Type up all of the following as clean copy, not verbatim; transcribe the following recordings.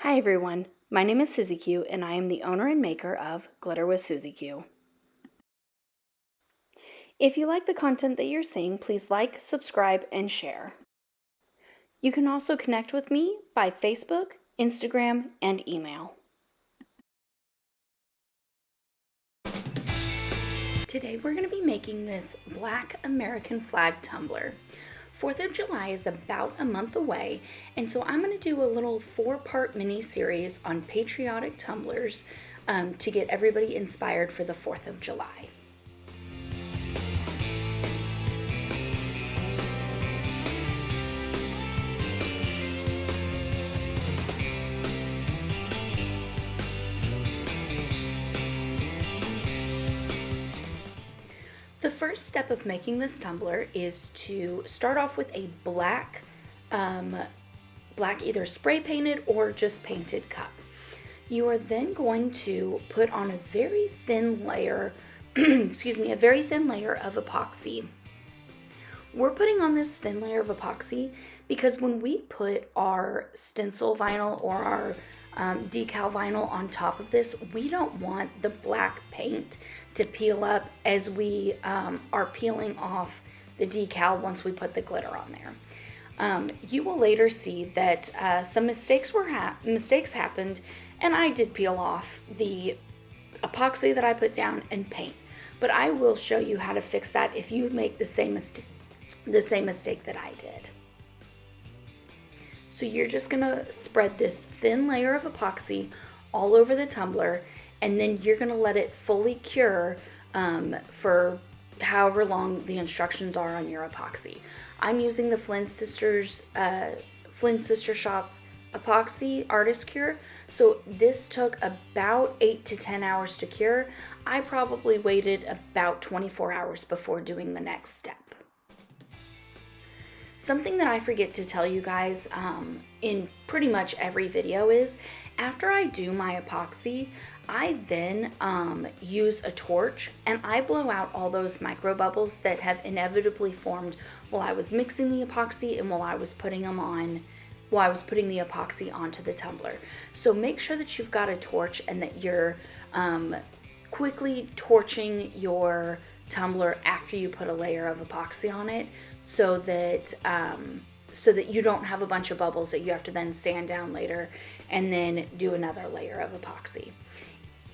Hi everyone, my name is Susie Q and I am the owner and maker of Glitter with Susie Q. If you like the content that you're seeing, please like, subscribe, and share. You can also connect with me by Facebook, Instagram, and email. Today we're going to be making this black American flag tumbler. 4th of July is about a month away, and so I'm going to do a little 4-part mini series on patriotic tumblers to get everybody inspired for the 4th of July. The first step of making this tumbler is to start off with a black either spray painted or just painted cup. You are then going to put on a very thin layer, a very thin layer of epoxy. We're putting on this thin layer of epoxy because when we put our stencil vinyl or our decal vinyl on top of this, we don't want the black paint to peel up as we are peeling off the decal once we put the glitter on there. You will later see that some mistakes happened, and I did peel off the epoxy that I put down and paint. But I will show you how to fix that if you make the same mistake that I did. So you're just gonna spread this thin layer of epoxy all over the tumbler, and then you're gonna let it fully cure for however long the instructions are on your epoxy. I'm using the Flynn Sister Shop epoxy artist cure, so this took about 8 to 10 hours to cure. I probably waited about 24 hours before doing the next step. Something that I forget to tell you guys in pretty much every video is after I do my epoxy, I then use a torch and I blow out all those micro bubbles that have inevitably formed while I was mixing the epoxy and while I was putting the epoxy onto the tumbler. So make sure that you've got a torch and that you're quickly torching your tumbler after you put a layer of epoxy on it, so that you don't have a bunch of bubbles that you have to then sand down later and then do another layer of epoxy.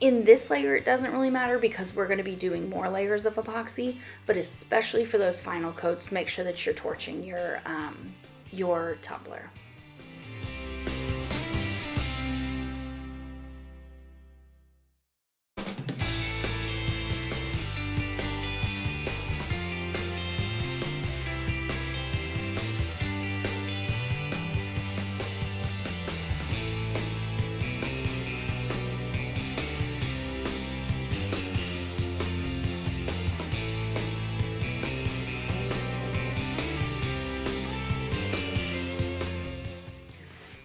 In this layer it doesn't really matter because we're going to be doing more layers of epoxy, but especially for those final coats, make sure that you're torching your tumbler.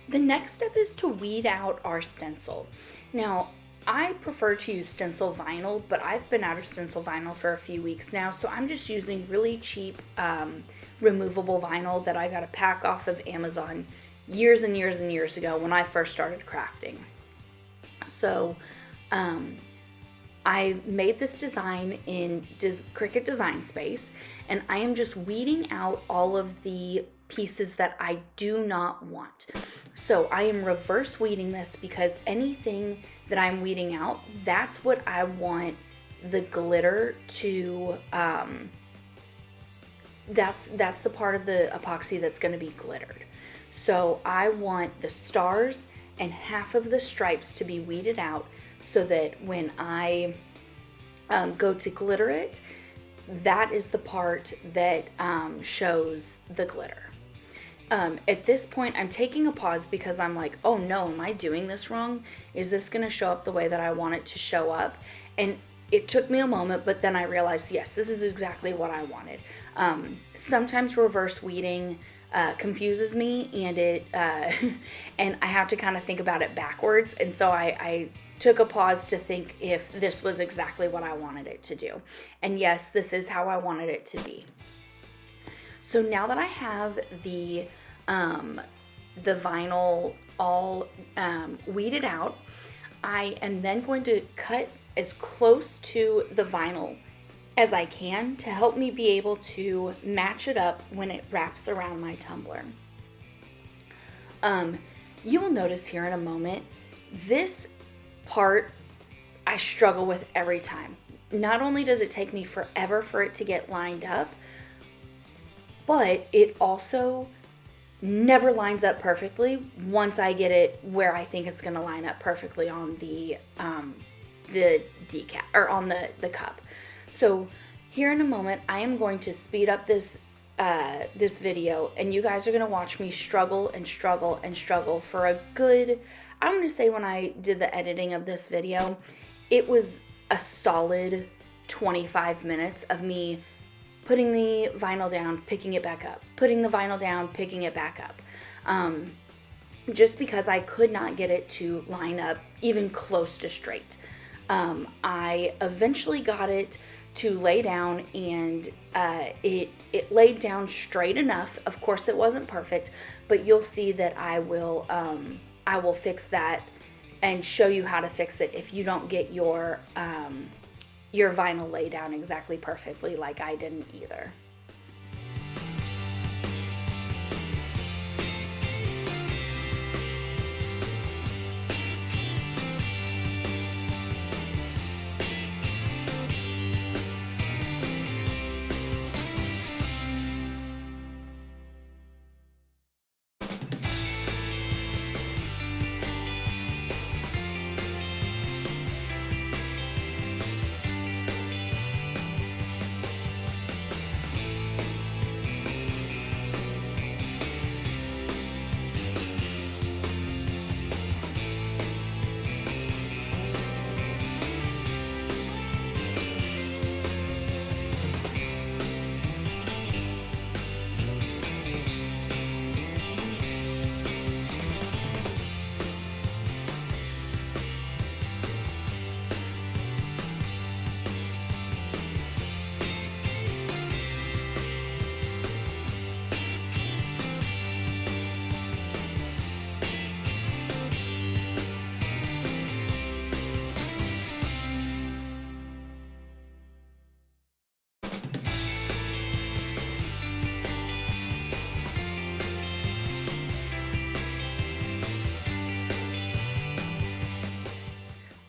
The next step is to weed out our stencil. Now, I prefer to use stencil vinyl, but I've been out of stencil vinyl for a few weeks now, so I'm just using really cheap removable vinyl that I got a pack off of Amazon years and years and years ago when I first started crafting. So I made this design in Cricut Design Space, and I am just weeding out all of the pieces that I do not want. So I am reverse weeding this because anything that I'm weeding out, that's what I want the glitter to, that's the part of the epoxy that's going to be glittered. So I want the stars and half of the stripes to be weeded out so that when I go to glitter it, that is the part that shows the glitter. At this point, I'm taking a pause because I'm like, oh no, am I doing this wrong? Is this going to show up the way that I want it to show up? And it took me a moment, but then I realized, yes, this is exactly what I wanted. Sometimes reverse weeding confuses me, and and I have to kind of think about it backwards. And so I took a pause to think if this was exactly what I wanted it to do. And yes, this is how I wanted it to be. So now that I have the vinyl all weeded out, I am then going to cut as close to the vinyl as I can to help me be able to match it up when it wraps around my tumbler. You'll notice here in a moment, this part I struggle with every time. Not only does it take me forever for it to get lined up, but it also never lines up perfectly once I get it where I think it's going to line up perfectly on the decaf or on the cup. So here in a moment, I am going to speed up this video, and you guys are going to watch me struggle and struggle and struggle for a good, I'm going to say when I did the editing of this video, it was a solid 25 minutes of me putting the vinyl down, picking it back up, putting the vinyl down, picking it back up. Just because I could not get it to line up even close to straight. I eventually got it to lay down, and it laid down straight enough. Of course it wasn't perfect, but you'll see that I will fix that and show you how to fix it if you don't get your vinyl lay down exactly perfectly like I didn't either.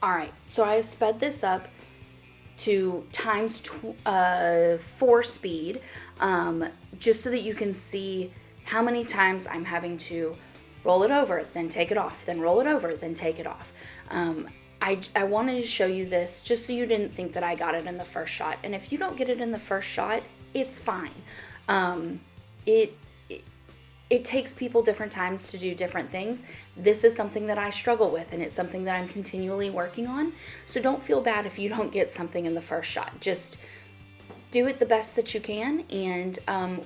All right, so I have sped this up to times 4 speed, just so that you can see how many times I'm having to roll it over, then take it off, then roll it over, then take it off. I wanted to show you this just so you didn't think that I got it in the first shot. And if you don't get it in the first shot, it's fine. It takes people different times to do different things. This is something that I struggle with, and it's something that I'm continually working on. So don't feel bad if you don't get something in the first shot. Just do it the best that you can, and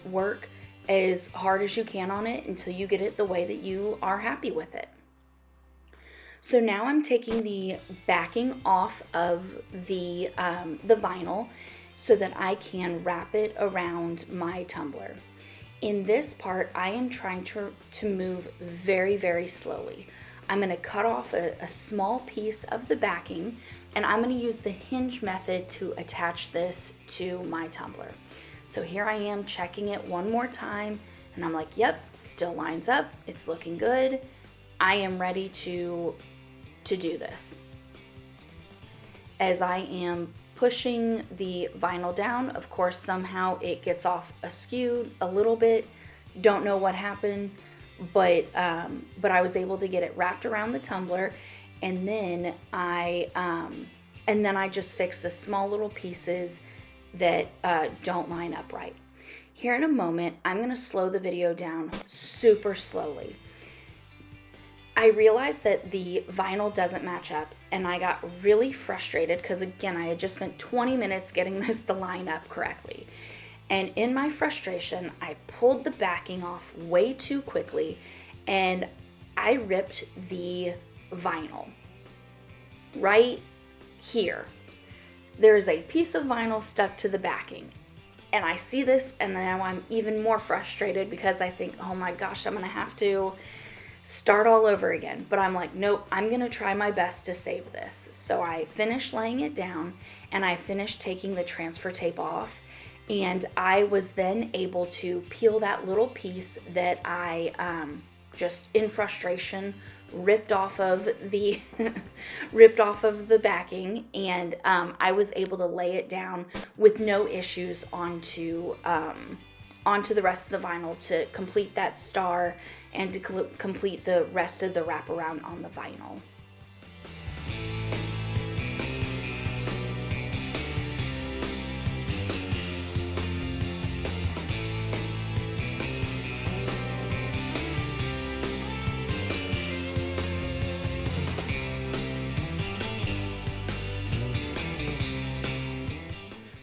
work as hard as you can on it until you get it the way that you are happy with it. So now I'm taking the backing off of the vinyl so that I can wrap it around my tumbler. In this part, I am trying to move very, very slowly. I'm going to cut off a small piece of the backing, and I'm going to use the hinge method to attach this to my tumbler. So here I am checking it one more time, and I'm like, yep, still lines up. It's looking good. I am ready to do this. As I am pushing the vinyl down, of course, somehow it gets off askew a little bit. Don't know what happened, but I was able to get it wrapped around the tumbler, and then I just fixed the small little pieces that don't line up right. Here in a moment, I'm going to slow the video down super slowly. I realized that the vinyl doesn't match up, and I got really frustrated because, again, I had just spent 20 minutes getting this to line up correctly. And in my frustration, I pulled the backing off way too quickly, and I ripped the vinyl right here. There's a piece of vinyl stuck to the backing. And I see this, and now I'm even more frustrated because I think, oh my gosh, I'm going to have to start all over again. But I'm like, nope, I'm gonna try my best to save this. So I finished laying it down and I finished taking the transfer tape off, and I was then able to peel that little piece that I just in frustration ripped off of the ripped off of the backing, and I was able to lay it down with no issues onto the rest of the vinyl to complete that star and to complete the rest of the wraparound on the vinyl.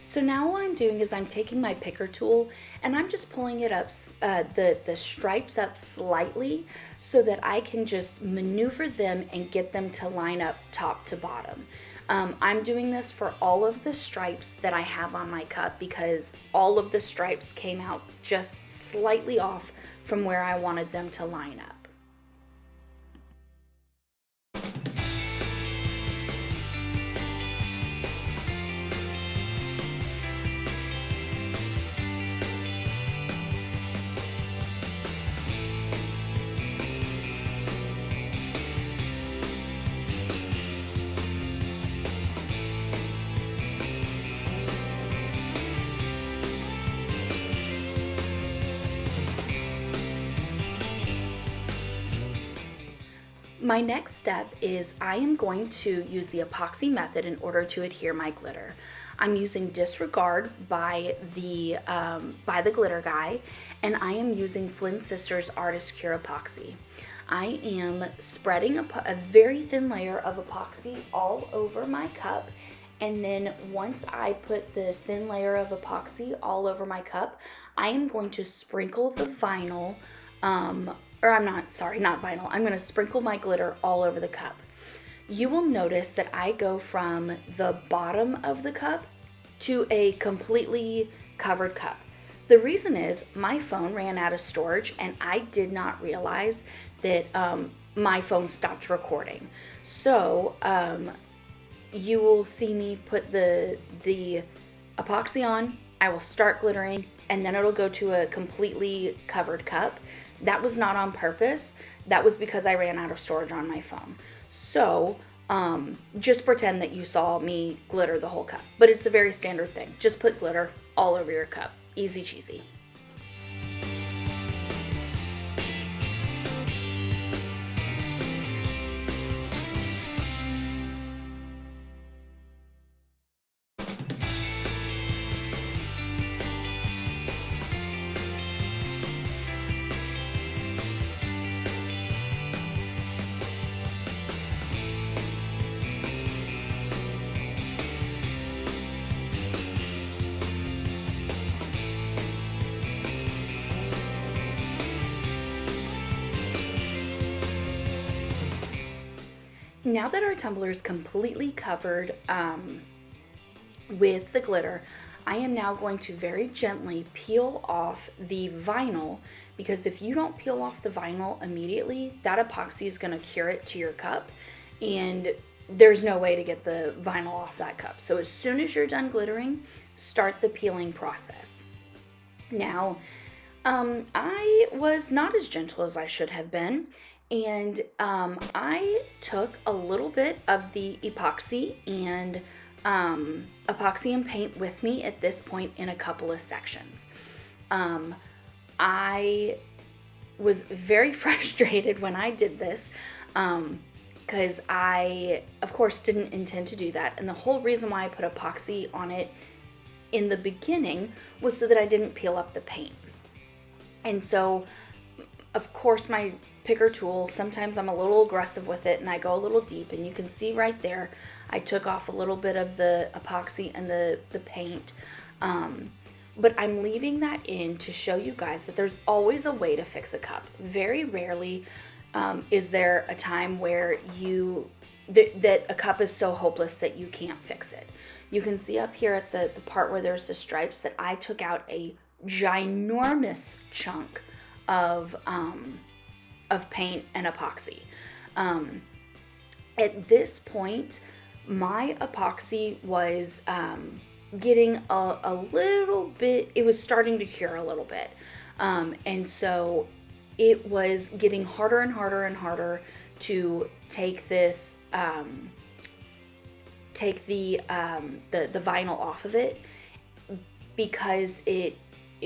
So now what I'm doing is I'm taking my picker tool and I'm just pulling it up, the stripes up slightly so that I can just maneuver them and get them to line up top to bottom. I'm doing this for all of the stripes that I have on my cup because all of the stripes came out just slightly off from where I wanted them to line up. My next step is I am going to use the epoxy method in order to adhere my glitter. I'm using Disregard by the glitter guy, and I am using Flynn Sisters Artist Cure epoxy. I am spreading a very thin layer of epoxy all over my cup, and then once I put the thin layer of epoxy all over my cup, I am going to sprinkle the vinyl, not vinyl. I'm going to sprinkle my glitter all over the cup. You will notice that I go from the bottom of the cup to a completely covered cup. The reason is my phone ran out of storage and I did not realize that my phone stopped recording. So you will see me put the epoxy on, I will start glittering, and then it'll go to a completely covered cup. That was not on purpose. That was because I ran out of storage on my phone. So just pretend that you saw me glitter the whole cup. But it's a very standard thing. Just put glitter all over your cup. Easy cheesy. Now that our tumbler is completely covered with the glitter, I am now going to very gently peel off the vinyl, because if you don't peel off the vinyl immediately, that epoxy is going to cure it to your cup, and there's no way to get the vinyl off that cup. So as soon as you're done glittering, start the peeling process. Now, I was not as gentle as I should have been, and I took a little bit of the epoxy and paint with me at this point in a couple of sections. I was very frustrated when I did this because I, of course, didn't intend to do that. And the whole reason why I put epoxy on it in the beginning was so that I didn't peel up the paint. And so, of course, my picker tool, sometimes I'm a little aggressive with it and I go a little deep, and you can see right there I took off a little bit of the epoxy and the paint, but I'm leaving that in to show you guys that there's always a way to fix a cup. Very rarely is there a time where that a cup is so hopeless that you can't fix it. You can see up here at the part where there's the stripes that I took out a ginormous chunk of paint and epoxy. At this point, my epoxy was getting a little bit, it was starting to cure a little bit. And so it was getting harder and harder and harder to take this, take the vinyl off of it, because it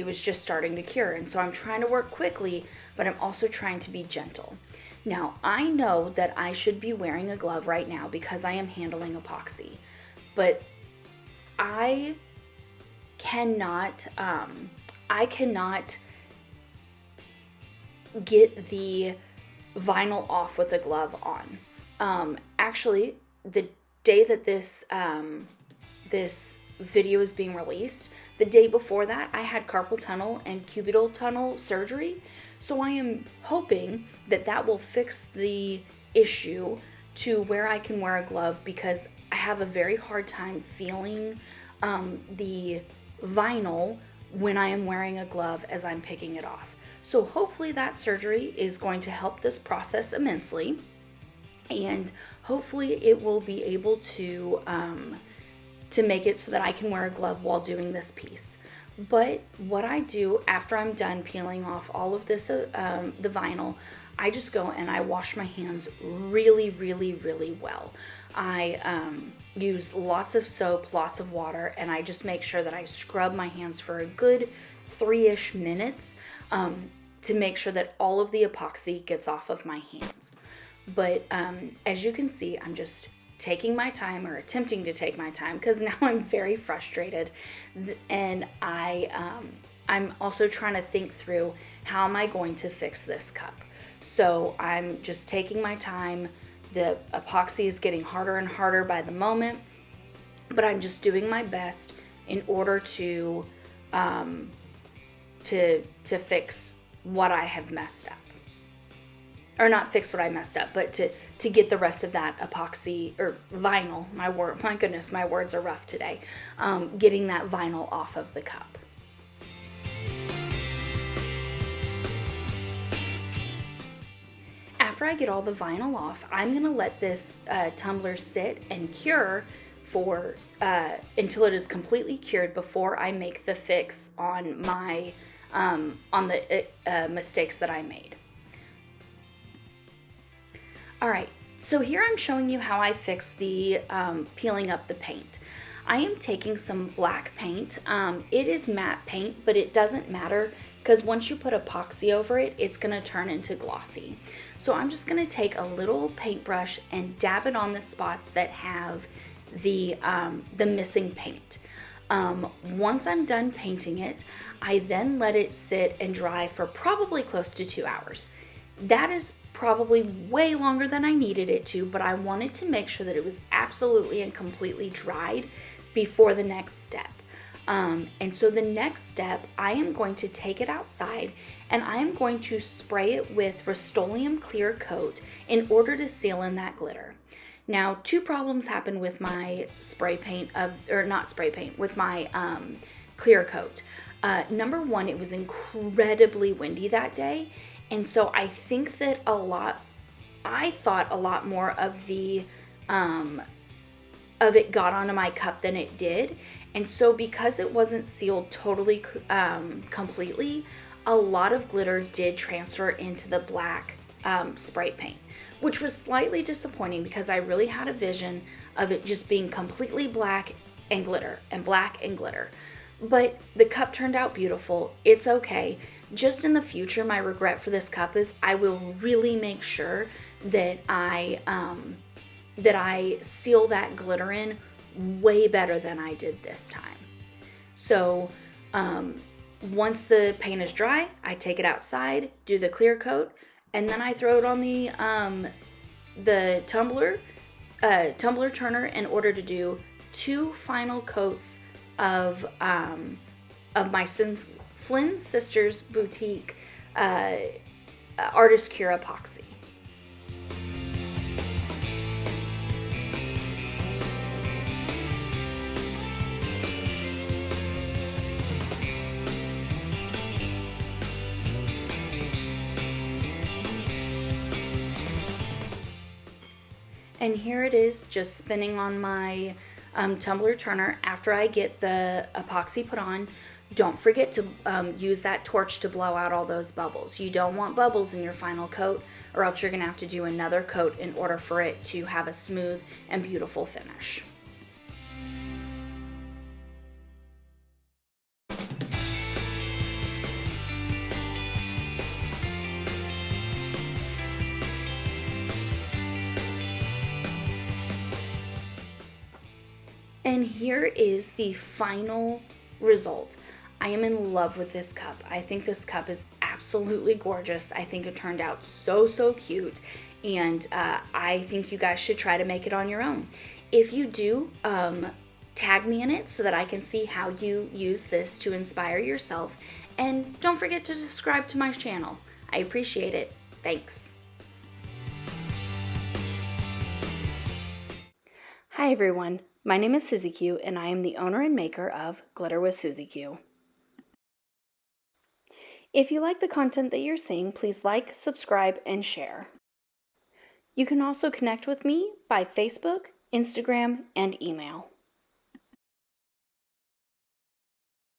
was just starting to cure. And so I'm trying to work quickly, but I'm also trying to be gentle. Now, I know that I should be wearing a glove right now because I am handling epoxy, but I cannot get the vinyl off with the glove on. Actually, the day that this video is being released, the day before that, I had carpal tunnel and cubital tunnel surgery. So I am hoping that that will fix the issue to where I can wear a glove, because I have a very hard time feeling the vinyl when I am wearing a glove as I'm picking it off. So hopefully that surgery is going to help this process immensely, and hopefully it will be able to make it so that I can wear a glove while doing this piece. But what I do after I'm done peeling off all of this, the vinyl, I just go and I wash my hands really, really, really well. I use lots of soap, lots of water, and I just make sure that I scrub my hands for a good 3-ish minutes to make sure that all of the epoxy gets off of my hands. But as you can see, I'm just taking my time, or attempting to take my time, because now I'm very frustrated, and I'm also trying to think through, how am I going to fix this cup? So I'm just taking my time. The epoxy is getting harder and harder by the moment, but I'm just doing my best in order to fix what I have messed up. Or not fix what I messed up, but to get the rest of that epoxy, or vinyl, my goodness, my words are rough today, getting that vinyl off of the cup. After I get all the vinyl off, I'm gonna let this tumbler sit and cure for until it is completely cured before I make the fix on my on the mistakes that I made. All right, so here I'm showing you how I fix the peeling up the paint. I am taking some black paint. It is matte paint, but it doesn't matter, because once you put epoxy over it, it's gonna turn into glossy. So I'm just gonna take a little paintbrush and dab it on the spots that have the missing paint. Once I'm done painting it, I then let it sit and dry for probably close to 2 hours. That is probably way longer than I needed it to, but I wanted to make sure that it was absolutely and completely dried before the next step. And so the next step, I am going to take it outside and I am going to spray it with Rust-Oleum clear coat in order to seal in that glitter. Now, 2 problems happened with my spray paint, with my clear coat. Number 1, it was incredibly windy that day. And so I think that I thought a lot more of it got onto my cup than it did. And so because it wasn't sealed totally completely, a lot of glitter did transfer into the black spray paint, which was slightly disappointing, because I really had a vision of it just being completely black and glitter, and black and glitter. But the cup turned out beautiful. It's okay. Just in the future, my regret for this cup is I will really make sure that I seal that glitter in way better than I did this time. So once the paint is dry, I take it outside, do the clear coat, and then I throw it on the tumbler turner in order to do 2 final coats of my Flynn Sisters Boutique Artist Cure Epoxy. And here it is, just spinning on my tumbler turner after I get the epoxy put on. Don't forget to use that torch to blow out all those bubbles. You don't want bubbles in your final coat, or else you're gonna have to do another coat in order for it to have a smooth and beautiful finish. And here is the final result. I am in love with this cup. I think this cup is absolutely gorgeous. I think it turned out so cute, and I think you guys should try to make it on your own. If you do, tag me in it so that I can see how you use this to inspire yourself, and don't forget to subscribe to my channel. I appreciate it. Thanks. Hi everyone, my name is Susie Q, and I am the owner and maker of Glitter with Susie Q. If you like the content that you're seeing, please like, subscribe, and share. You can also connect with me by Facebook, Instagram, and email.